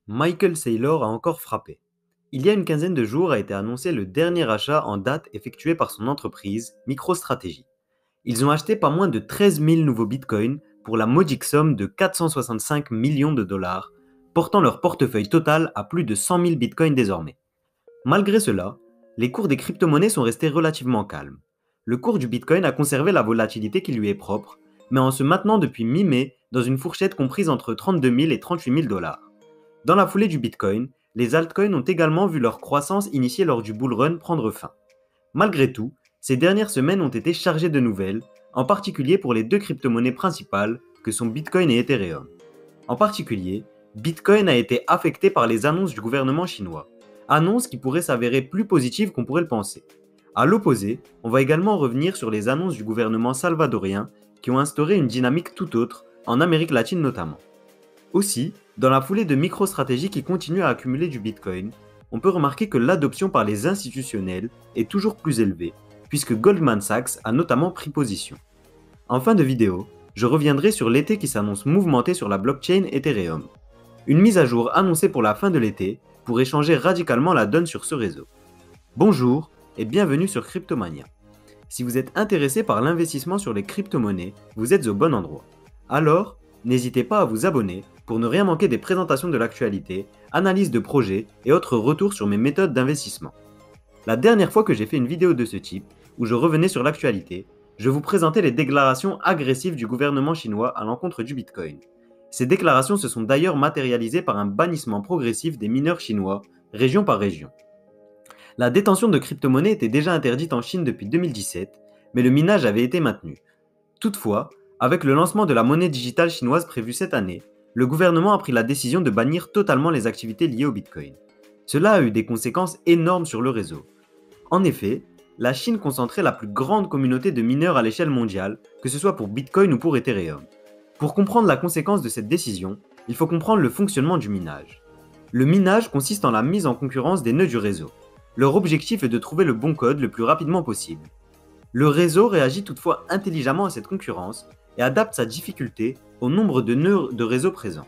Michael Saylor a encore frappé. Il y a une quinzaine de jours a été annoncé le dernier achat en date effectué par son entreprise, MicroStrategy. Ils ont acheté pas moins de 13 000 nouveaux bitcoins pour la modique somme de 465 millions de dollars, portant leur portefeuille total à plus de 100 000 bitcoins désormais. Malgré cela, les cours des crypto-monnaies sont restés relativement calmes. Le cours du bitcoin a conservé la volatilité qui lui est propre, mais en se maintenant depuis mi-mai dans une fourchette comprise entre 32 000 et 38 000 dollars. Dans la foulée du Bitcoin, les altcoins ont également vu leur croissance initiée lors du bull run prendre fin. Malgré tout, ces dernières semaines ont été chargées de nouvelles, en particulier pour les deux crypto-monnaies principales que sont Bitcoin et Ethereum. En particulier, Bitcoin a été affecté par les annonces du gouvernement chinois, annonces qui pourraient s'avérer plus positives qu'on pourrait le penser. A l'opposé, on va également revenir sur les annonces du gouvernement salvadorien qui ont instauré une dynamique tout autre, en Amérique latine notamment. Aussi, dans la foulée de MicroStrategy qui continue à accumuler du Bitcoin, on peut remarquer que l'adoption par les institutionnels est toujours plus élevée, puisque Goldman Sachs a notamment pris position. En fin de vidéo, je reviendrai sur l'été qui s'annonce mouvementé sur la blockchain Ethereum. Une mise à jour annoncée pour la fin de l'été pourrait changer radicalement la donne sur ce réseau. Bonjour et bienvenue sur Cryptomania. Si vous êtes intéressé par l'investissement sur les crypto-monnaies, vous êtes au bon endroit. Alors, n'hésitez pas à vous abonner pour ne rien manquer des présentations de l'actualité, analyses de projets et autres retours sur mes méthodes d'investissement. La dernière fois que j'ai fait une vidéo de ce type, où je revenais sur l'actualité, je vous présentais les déclarations agressives du gouvernement chinois à l'encontre du Bitcoin. Ces déclarations se sont d'ailleurs matérialisées par un bannissement progressif des mineurs chinois, région par région. La détention de crypto-monnaies était déjà interdite en Chine depuis 2017, mais le minage avait été maintenu. Toutefois, avec le lancement de la monnaie digitale chinoise prévue cette année, le gouvernement a pris la décision de bannir totalement les activités liées au Bitcoin. Cela a eu des conséquences énormes sur le réseau. En effet, la Chine concentrait la plus grande communauté de mineurs à l'échelle mondiale, que ce soit pour Bitcoin ou pour Ethereum. Pour comprendre la conséquence de cette décision, il faut comprendre le fonctionnement du minage. Le minage consiste en la mise en concurrence des nœuds du réseau. Leur objectif est de trouver le bon code le plus rapidement possible. Le réseau réagit toutefois intelligemment à cette concurrence et adapte sa difficulté au nombre de nœuds de réseau présents.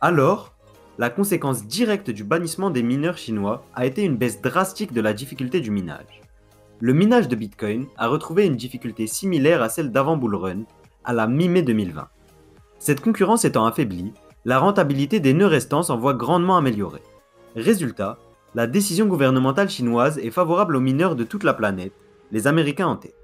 Alors, la conséquence directe du bannissement des mineurs chinois a été une baisse drastique de la difficulté du minage. Le minage de Bitcoin a retrouvé une difficulté similaire à celle d'avant Bull Run, à la mi-mai 2020. Cette concurrence étant affaiblie, la rentabilité des nœuds restants s'en voit grandement améliorée. Résultat, la décision gouvernementale chinoise est favorable aux mineurs de toute la planète, les Américains en tête.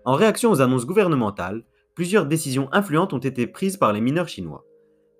En réaction aux annonces gouvernementales, plusieurs décisions influentes ont été prises par les mineurs chinois.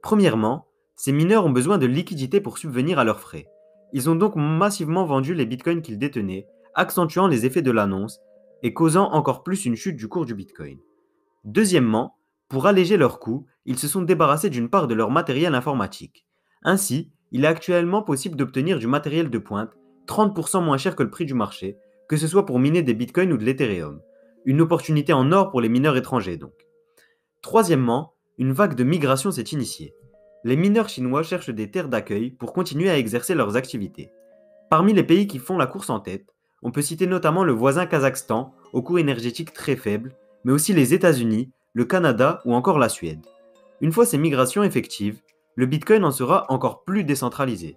Premièrement, ces mineurs ont besoin de liquidités pour subvenir à leurs frais. Ils ont donc massivement vendu les bitcoins qu'ils détenaient, accentuant les effets de l'annonce et causant encore plus une chute du cours du bitcoin. Deuxièmement, pour alléger leurs coûts, ils se sont débarrassés d'une part de leur matériel informatique. Ainsi, il est actuellement possible d'obtenir du matériel de pointe 30% moins cher que le prix du marché, que ce soit pour miner des bitcoins ou de l'Ethereum. Une opportunité en or pour les mineurs étrangers donc. Troisièmement, une vague de migration s'est initiée. Les mineurs chinois cherchent des terres d'accueil pour continuer à exercer leurs activités. Parmi les pays qui font la course en tête, on peut citer notamment le voisin Kazakhstan, au coût énergétique très faible, mais aussi les États-Unis, le Canada ou encore la Suède. Une fois ces migrations effectives, le Bitcoin en sera encore plus décentralisé.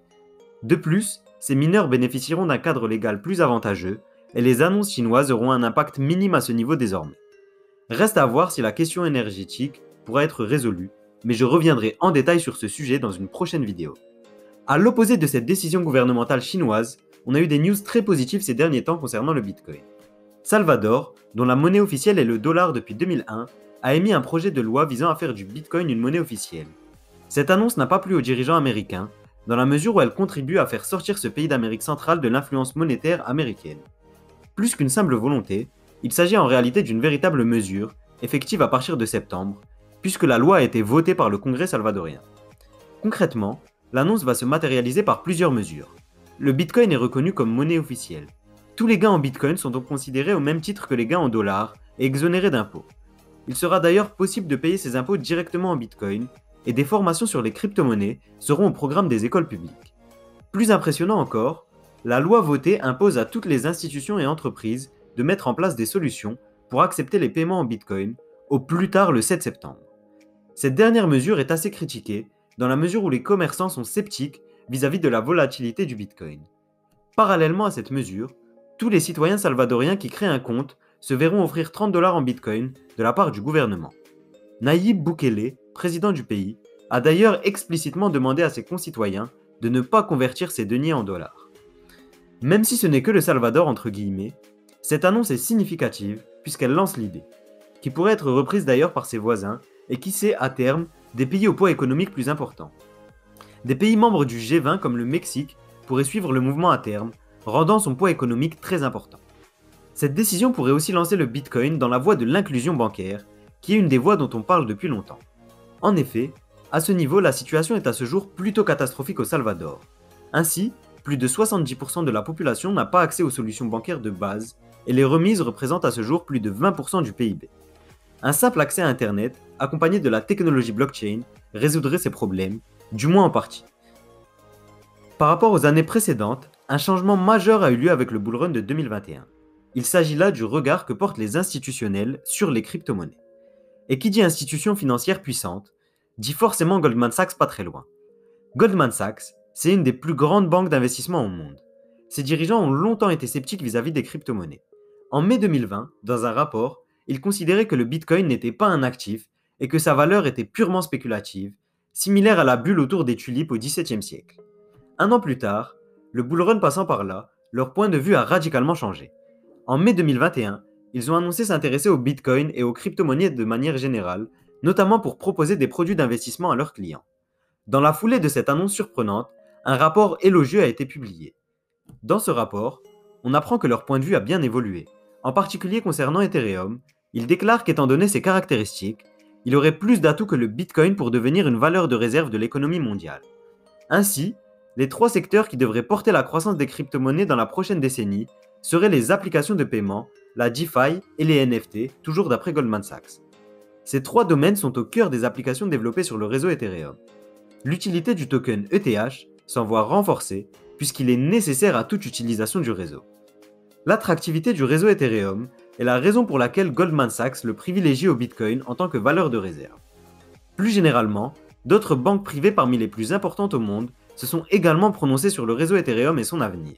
De plus, ces mineurs bénéficieront d'un cadre légal plus avantageux et les annonces chinoises auront un impact minime à ce niveau désormais. Reste à voir si la question énergétique pourra être résolue, mais je reviendrai en détail sur ce sujet dans une prochaine vidéo. À l'opposé de cette décision gouvernementale chinoise, on a eu des news très positives ces derniers temps concernant le Bitcoin. Salvador, dont la monnaie officielle est le dollar depuis 2001, a émis un projet de loi visant à faire du Bitcoin une monnaie officielle. Cette annonce n'a pas plu aux dirigeants américains, dans la mesure où elle contribue à faire sortir ce pays d'Amérique centrale de l'influence monétaire américaine. Plus qu'une simple volonté, il s'agit en réalité d'une véritable mesure, effective à partir de septembre, puisque la loi a été votée par le Congrès salvadorien. Concrètement, l'annonce va se matérialiser par plusieurs mesures. Le Bitcoin est reconnu comme monnaie officielle. Tous les gains en Bitcoin sont donc considérés au même titre que les gains en dollars et exonérés d'impôts. Il sera d'ailleurs possible de payer ses impôts directement en Bitcoin, et des formations sur les crypto-monnaies seront au programme des écoles publiques. Plus impressionnant encore, la loi votée impose à toutes les institutions et entreprises de mettre en place des solutions pour accepter les paiements en Bitcoin au plus tard le 7 septembre. Cette dernière mesure est assez critiquée dans la mesure où les commerçants sont sceptiques vis-à-vis de la volatilité du Bitcoin. Parallèlement à cette mesure, tous les citoyens salvadoriens qui créent un compte se verront offrir 30 dollars en Bitcoin de la part du gouvernement. Nayib Bukele, président du pays, a d'ailleurs explicitement demandé à ses concitoyens de ne pas convertir ces deniers en dollars. Même si ce n'est que le Salvador entre guillemets, cette annonce est significative puisqu'elle lance l'idée, qui pourrait être reprise d'ailleurs par ses voisins et qui sait à terme des pays au poids économique plus important. Des pays membres du G20 comme le Mexique pourraient suivre le mouvement à terme, rendant son poids économique très important. Cette décision pourrait aussi lancer le Bitcoin dans la voie de l'inclusion bancaire, qui est une des voies dont on parle depuis longtemps. En effet, à ce niveau, la situation est à ce jour plutôt catastrophique au Salvador. Ainsi, plus de 70% de la population n'a pas accès aux solutions bancaires de base, et les remises représentent à ce jour plus de 20% du PIB. Un simple accès à Internet, accompagné de la technologie blockchain, résoudrait ces problèmes, du moins en partie. Par rapport aux années précédentes, un changement majeur a eu lieu avec le bull run de 2021. Il s'agit là du regard que portent les institutionnels sur les crypto-monnaies. Et qui dit institution financière puissante, dit forcément Goldman Sachs pas très loin. Goldman Sachs, c'est une des plus grandes banques d'investissement au monde. Ses dirigeants ont longtemps été sceptiques vis-à-vis des crypto-monnaies. En mai 2020, dans un rapport, ils considéraient que le Bitcoin n'était pas un actif et que sa valeur était purement spéculative, similaire à la bulle autour des tulipes au XVIIe siècle. Un an plus tard, le bull run passant par là, leur point de vue a radicalement changé. En mai 2021, ils ont annoncé s'intéresser au Bitcoin et aux crypto-monnaies de manière générale, notamment pour proposer des produits d'investissement à leurs clients. Dans la foulée de cette annonce surprenante, un rapport élogieux a été publié. Dans ce rapport, on apprend que leur point de vue a bien évolué. En particulier concernant Ethereum, ils déclarent qu'étant donné ses caractéristiques, il aurait plus d'atouts que le Bitcoin pour devenir une valeur de réserve de l'économie mondiale. Ainsi, les trois secteurs qui devraient porter la croissance des crypto-monnaies dans la prochaine décennie seraient les applications de paiement, la DeFi et les NFT, toujours d'après Goldman Sachs. Ces trois domaines sont au cœur des applications développées sur le réseau Ethereum. L'utilité du token ETH s'en voit renforcée puisqu'il est nécessaire à toute utilisation du réseau. L'attractivité du réseau Ethereum est la raison pour laquelle Goldman Sachs le privilégie au Bitcoin en tant que valeur de réserve. Plus généralement, d'autres banques privées parmi les plus importantes au monde se sont également prononcées sur le réseau Ethereum et son avenir.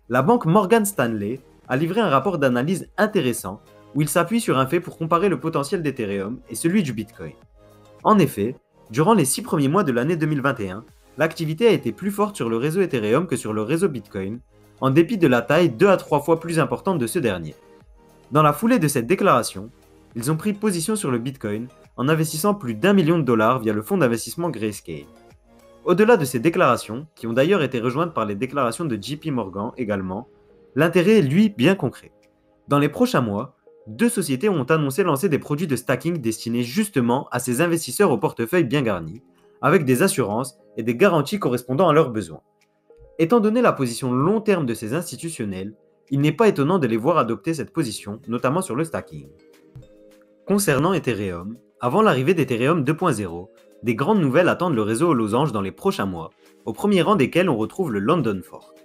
La banque Morgan Stanley a livré un rapport d'analyse intéressant où il s'appuie sur un fait pour comparer le potentiel d'Ethereum et celui du Bitcoin. En effet, durant les 6 premiers mois de l'année 2021, l'activité a été plus forte sur le réseau Ethereum que sur le réseau Bitcoin, en dépit de la taille 2 à 3 fois plus importante de ce dernier. Dans la foulée de cette déclaration, ils ont pris position sur le Bitcoin en investissant plus d'1 million de dollars via le fonds d'investissement Grayscale. Au-delà de ces déclarations, qui ont d'ailleurs été rejointes par les déclarations de JP Morgan également, l'intérêt est lui bien concret. Dans les prochains mois, 2 sociétés ont annoncé lancer des produits de stacking destinés justement à ces investisseurs au portefeuille bien garni, avec des assurances et des garanties correspondant à leurs besoins. Étant donné la position long terme de ces institutionnels, il n'est pas étonnant de les voir adopter cette position, notamment sur le stacking. Concernant Ethereum, avant l'arrivée d'Ethereum 2.0, des grandes nouvelles attendent le réseau aux losanges dans les prochains mois, au premier rang desquelles on retrouve le London Fork.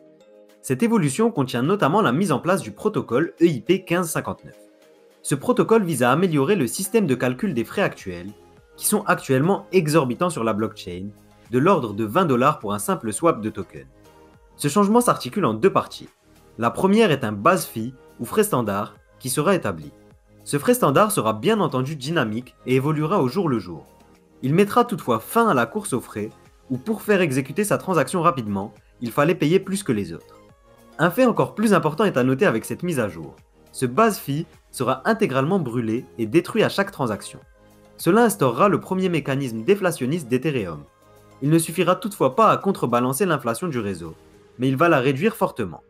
Cette évolution contient notamment la mise en place du protocole EIP 1559. Ce protocole vise à améliorer le système de calcul des frais actuels, qui sont actuellement exorbitants sur la blockchain, de l'ordre de 20 dollars pour un simple swap de token. Ce changement s'articule en 2 parties. La première est un base fee ou frais standard qui sera établi. Ce frais standard sera bien entendu dynamique et évoluera au jour le jour. Il mettra toutefois fin à la course aux frais où pour faire exécuter sa transaction rapidement, il fallait payer plus que les autres. Un fait encore plus important est à noter avec cette mise à jour. Ce base fee sera intégralement brûlé et détruit à chaque transaction. Cela instaurera le premier mécanisme déflationniste d'Ethereum. Il ne suffira toutefois pas à contrebalancer l'inflation du réseau, mais il va la réduire fortement.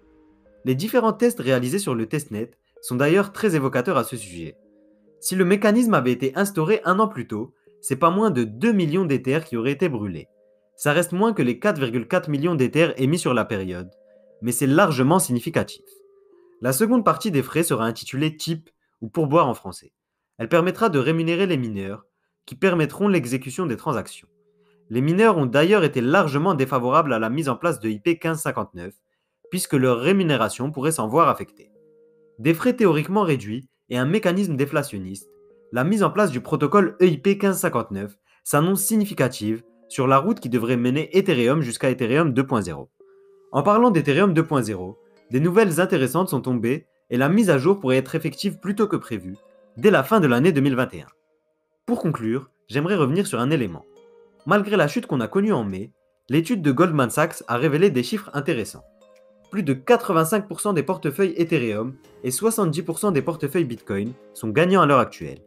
Les différents tests réalisés sur le testnet sont d'ailleurs très évocateurs à ce sujet. Si le mécanisme avait été instauré 1 an plus tôt, c'est pas moins de 2 millions d'Ethers qui auraient été brûlés. Ça reste moins que les 4,4 millions d'Ethers émis sur la période, mais c'est largement significatif. La seconde partie des frais sera intitulée TIP ou pourboire en français. Elle permettra de rémunérer les mineurs, qui permettront l'exécution des transactions. Les mineurs ont d'ailleurs été largement défavorables à la mise en place de IP 1559, puisque leur rémunération pourrait s'en voir affectée. Des frais théoriquement réduits et un mécanisme déflationniste, la mise en place du protocole EIP 1559 s'annonce significative sur la route qui devrait mener Ethereum jusqu'à Ethereum 2.0. En parlant d'Ethereum 2.0, des nouvelles intéressantes sont tombées et la mise à jour pourrait être effective plus tôt que prévu, dès la fin de l'année 2021. Pour conclure, j'aimerais revenir sur un élément. Malgré la chute qu'on a connue en mai, l'étude de Goldman Sachs a révélé des chiffres intéressants. Plus de 85% des portefeuilles Ethereum et 70% des portefeuilles Bitcoin sont gagnants à l'heure actuelle.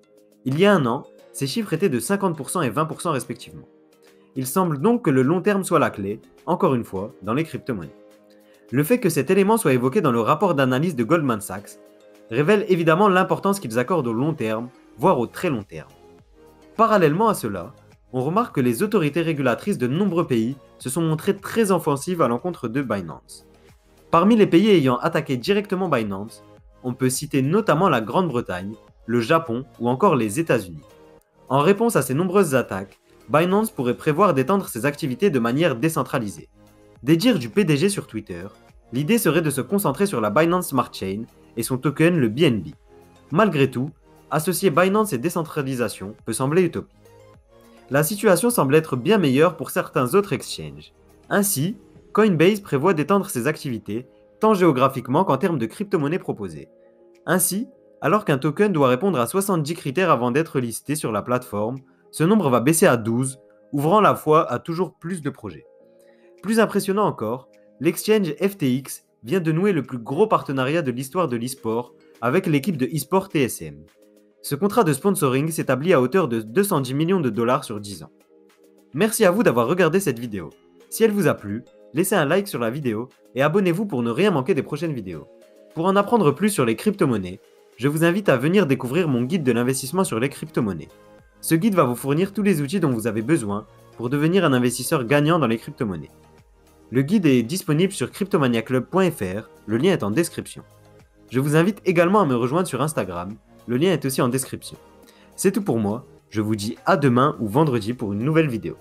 Il y a un an, ces chiffres étaient de 50% et 20% respectivement. Il semble donc que le long terme soit la clé, encore une fois, dans les crypto-monnaies. Le fait que cet élément soit évoqué dans le rapport d'analyse de Goldman Sachs révèle évidemment l'importance qu'ils accordent au long terme, voire au très long terme. Parallèlement à cela, on remarque que les autorités régulatrices de nombreux pays se sont montrées très offensives à l'encontre de Binance. Parmi les pays ayant attaqué directement Binance, on peut citer notamment la Grande-Bretagne, le Japon ou encore les États-Unis. En réponse à ces nombreuses attaques, Binance pourrait prévoir d'étendre ses activités de manière décentralisée. Des dires du PDG sur Twitter, l'idée serait de se concentrer sur la Binance Smart Chain et son token le BNB. Malgré tout, associer Binance et décentralisation peut sembler utopique. La situation semble être bien meilleure pour certains autres exchanges. Ainsi, Coinbase prévoit d'étendre ses activités, tant géographiquement qu'en termes de crypto-monnaies proposées. Ainsi, alors qu'un token doit répondre à 70 critères avant d'être listé sur la plateforme, ce nombre va baisser à 12, ouvrant la voie à toujours plus de projets. Plus impressionnant encore, l'exchange FTX vient de nouer le plus gros partenariat de l'histoire de l'e-sport avec l'équipe de e-sport TSM. Ce contrat de sponsoring s'établit à hauteur de 210 millions de dollars sur 10 ans. Merci à vous d'avoir regardé cette vidéo. Si elle vous a plu, laissez un like sur la vidéo et abonnez-vous pour ne rien manquer des prochaines vidéos. Pour en apprendre plus sur les crypto-monnaies, je vous invite à venir découvrir mon guide de l'investissement sur les crypto-monnaies. Ce guide va vous fournir tous les outils dont vous avez besoin pour devenir un investisseur gagnant dans les crypto-monnaies. Le guide est disponible sur cryptomaniaclub.fr, le lien est en description. Je vous invite également à me rejoindre sur Instagram, le lien est aussi en description. C'est tout pour moi, je vous dis à demain ou vendredi pour une nouvelle vidéo.